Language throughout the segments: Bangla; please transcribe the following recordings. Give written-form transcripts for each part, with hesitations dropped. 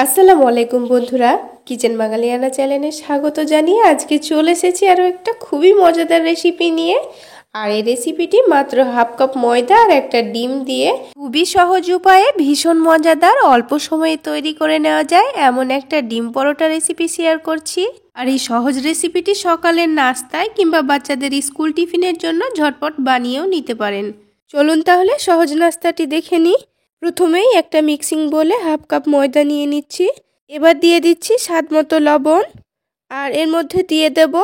আসসালামু আলাইকুম বন্ধুরা, কিচেন বাঙালিয়ানা চ্যানেলে স্বাগত জানিয়ে আজকে চলে এসেছি আরও একটা খুবই মজাদার রেসিপি নিয়ে। আর এই রেসিপিটি মাত্র হাফ কাপ ময়দা আর একটা ডিম দিয়ে খুবই সহজ উপায়ে ভীষণ মজাদার অল্প সময়ে তৈরি করে নেওয়া যায় এমন একটা ডিম পরোটা রেসিপি শেয়ার করছি। আর এই সহজ রেসিপিটি সকালের নাস্তায় কিংবা বাচ্চাদের স্কুল টিফিনের জন্য ঝটপট বানিয়েও নিতে পারেন। চলুন তাহলে সহজ নাস্তাটি দেখে নিই। প্রথমেই একটা মিক্সিং বোলে হাফ কাপ ময়দা নিয়ে নিচ্ছি। এবার দিয়ে দিচ্ছি স্বাদ মতো লবণ, আর এর মধ্যে দিয়ে দেব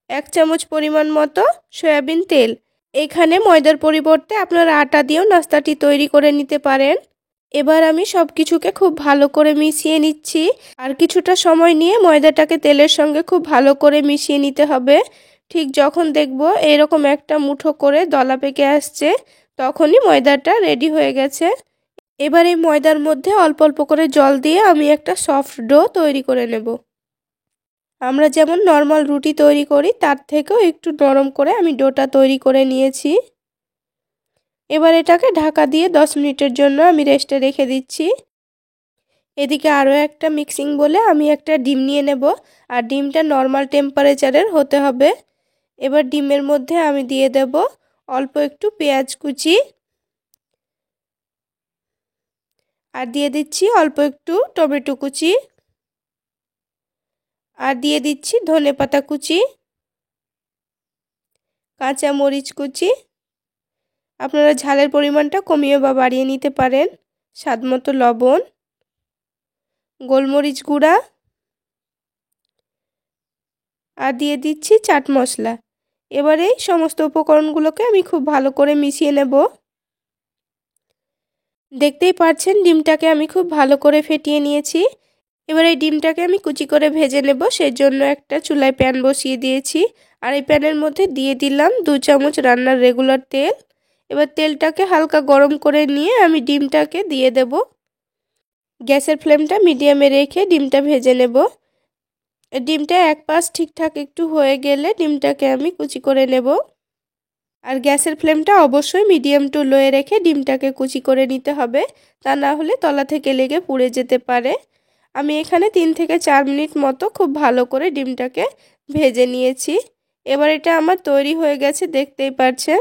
1 চামচ পরিমাণ মতো সয়াবিন তেল। এখানে ময়দার পরিবর্তে আপনারা আটা দিয়েও নাস্তাটি তৈরি করে নিতে পারেন। এবার আমি সব কিছুকে খুব ভালো করে মিশিয়ে নিচ্ছি, আর কিছুটা সময় নিয়ে ময়দাটাকে তেলের সঙ্গে খুব ভালো করে মিশিয়ে নিতে হবে। ঠিক যখন দেখব এরকম একটা মুঠো করে দলা পেকে আসছে, তখনই ময়দাটা রেডি হয়ে গেছে। এবার এই ময়দার মধ্যে অল্প অল্প করে জল দিয়ে আমি একটা সফট ডো তৈরি করে নেব। আমরা যেমন নর্মাল রুটি তৈরি করি তার থেকেও একটু নরম করে আমি ডোটা তৈরি করে নিয়েছি। এবার এটাকে ঢাকা দিয়ে 10 মিনিটের জন্য আমি রেস্টে রেখে দিচ্ছি। এদিকে আরও একটা মিক্সিং বলে আমি একটা ডিম নিয়ে নেব, আর ডিমটা নর্মাল টেম্পারেচারের হতে হবে। এবার ডিমের মধ্যে আমি দিয়ে দেব অল্প একটু পেঁয়াজ কুচি, আর দিয়ে দিচ্ছি অল্প একটু টমেটো কুচি, আর দিয়ে দিচ্ছি ধনেপাতা কুচি, কাঁচা মরিচ কুচি। আপনারা ঝালের পরিমাণটা কমিয়ে বা বাড়িয়ে নিতে পারেন। স্বাদ মতো লবণ, গোলমরিচ গুঁড়া, আর দিয়ে দিচ্ছি চাট মশলা। এবার এই সমস্ত উপকরণগুলোকে আমি খুব ভালো করে মিশিয়ে নেব। দেখতেই পাচ্ছেন ডিমটাকে আমি খুব ভালো করে ফেটিয়ে নিয়েছি। এবার এই ডিমটাকে আমি কুচি করে ভেজে নেব, সেই জন্য একটা চুলায় প্যান বসিয়ে দিয়েছি। আর এই প্যানের মধ্যে দিয়ে দিলাম 2 চামচ রান্নার রেগুলার তেল। এবার তেলটাকে হালকা গরম করে নিয়ে আমি ডিমটাকে দিয়ে দেব। গ্যাসের ফ্লেমটা মিডিয়ামে রেখে ডিমটা ভেজে নেব। ডিমটা এক পাশ ঠিকঠাক একটু হয়ে গেলে ডিমটাকে আমি কুচি করে নেব। আর গ্যাসের ফ্লেমটা অবশ্যই মিডিয়াম টু লোয়ে রেখে ডিমটাকে কুচি করে নিতে হবে, তা না হলে তলা থেকে লেগে পুড়ে যেতে পারে। আমি এখানে 3 থেকে 4 মিনিট মতো খুব ভালো করে ডিমটাকে ভেজে নিয়েছি। এবার এটা আমার তৈরি হয়ে গেছে, দেখতেই পাচ্ছেন।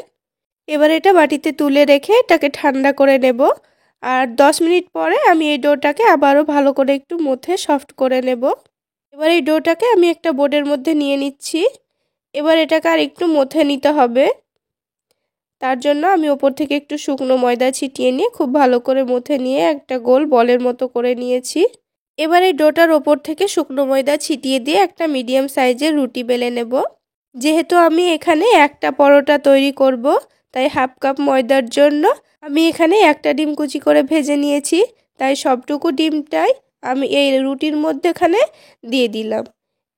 এবার এটা বাটিতে তুলে রেখে এটাকে ঠান্ডা করে নেব। আর 10 মিনিট পরে আমি এই ডোটাকে আবারও ভালো করে একটু মথে সফট করে নেব। এবার এই ডোটাকে আমি একটা বোর্ডের মধ্যে নিয়ে নিচ্ছি। এবার এটাকে আর একটু মথে নিতে হবে। তার জন্য আমি ওপর থেকে একটু শুকনো ময়দা ছিটিয়ে নিয়ে খুব ভালো করে মথে নিয়ে একটা গোল বলের মতো করে নিয়েছি। এবার এই ডোটার ওপর থেকে শুকনো ময়দা ছিটিয়ে দিয়ে একটা মিডিয়াম সাইজের রুটি বেলে নেব। যেহেতু আমি এখানে একটা পরোটা তৈরি করব, তাই হাফ কাপ ময়দার জন্য আমি এখানে একটা ডিম কুচি করে ভেজে নিয়েছি। তাই সবটুকু ডিমটাই আমি এই রুটির মধ্যেখানে দিয়ে দিলাম।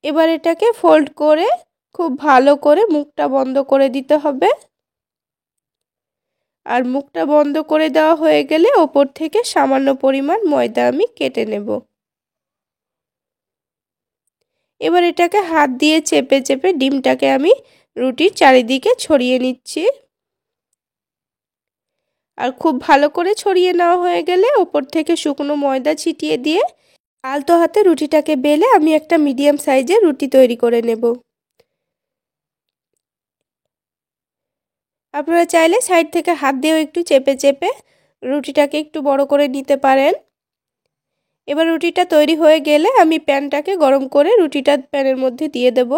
এবার এটাকে ফোল্ড করে খুব ভালো করে মুখটা বন্ধ করে দিতে হবে। আর মুখটা বন্ধ করে দেওয়া হয়ে গেলে ওপর থেকে সামান্য পরিমাণ ময়দা আমি কেটে নেব। এবার এটাকে হাত দিয়ে চেপে চেপে ডিমটাকে আমি রুটির চারিদিকে ছড়িয়ে নিচ্ছি। আর খুব ভালো করে ছড়িয়ে নেওয়া হয়ে গেলে ওপর থেকে শুকনো ময়দা ছিটিয়ে দিয়ে আলতো হাতে রুটিটাকে বেলে আমি একটা মিডিয়াম সাইজের রুটি তৈরি করে নেব। আপনারা চাইলে সাইড থেকে হাত দিয়েও একটু চেপে চেপে রুটিটাকে একটু বড় করে নিতে পারেন। এবার রুটিটা তৈরি হয়ে গেলে আমি প্যানটাকে গরম করে রুটিটা প্যানের মধ্যে দিয়ে দেব।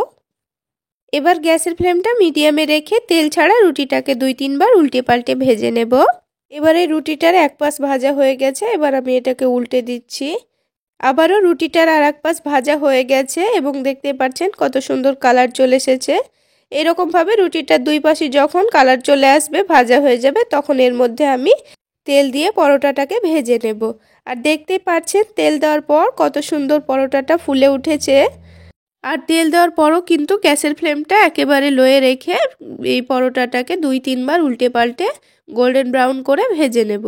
এবার গ্যাসের ফ্লেমটা মিডিয়ামে রেখে তেল ছাড়া রুটিটাকে 2-3 বার উল্টে পাল্টে ভেজে নেব। এবার এই রুটিটার এক পাশ ভাজা হয়ে গেছে, এবার আমি এটাকে উল্টে দিচ্ছি। আবারও রুটিটার আর এক পাশ ভাজা হয়ে গেছে এবং দেখতে পাচ্ছেন কত সুন্দর কালার চলে এসেছে। এরকমভাবে রুটিটার দুই পাশে যখন কালার চলে আসবে, ভাজা হয়ে যাবে, তখন এর মধ্যে আমি তেল দিয়ে পরোটাটাকে ভেজে নেব। আর দেখতেই পাচ্ছেন তেল দেওয়ার পর কত সুন্দর পরোটাটা ফুলে উঠেছে। আর তেল দেওয়ার পরও কিন্তু গ্যাসের ফ্লেমটা একেবারে লোয়ে রেখে এই পরোটাটাকে 2-3 বার উল্টে পাল্টে গোল্ডেন ব্রাউন করে ভেজে নেব।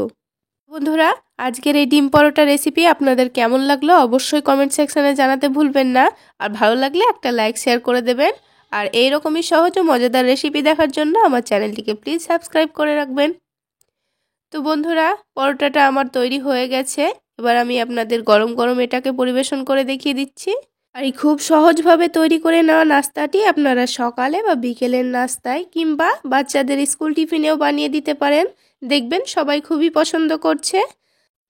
বন্ধুরা, আজকের এই ডিম পরোটা রেসিপি আপনাদের কেমন লাগলো অবশ্যই কমেন্ট সেকশনে জানাতে ভুলবেন না। আর ভালো লাগলে একটা লাইক শেয়ার করে দেবেন। আর এইরকমই সহজ ও মজাদার রেসিপি দেখার জন্য আমার চ্যানেলটিকে প্লিজ সাবস্ক্রাইব করে রাখবেন। তো বন্ধুরা, পরোটাটা আমার তৈরি হয়ে গেছে। এবার আমি আপনাদের গরম গরম এটাকে পরিবেশন করে দেখিয়ে দিচ্ছি। আর এই খুব সহজভাবে তৈরি করে নেওয়া নাস্তাটি আপনারা সকালে বা বিকেলের নাস্তায় কিংবা বাচ্চাদের স্কুল টিফিনেও বানিয়ে দিতে পারেন। দেখবেন সবাই খুবই পছন্দ করছে।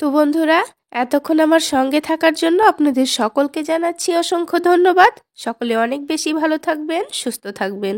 তো বন্ধুরা, এতক্ষণ আমার সঙ্গে থাকার জন্য আপনাদের সকলকে জানাচ্ছি অসংখ্য ধন্যবাদ। সকলে অনেক বেশি ভালো থাকবেন, সুস্থ থাকবেন।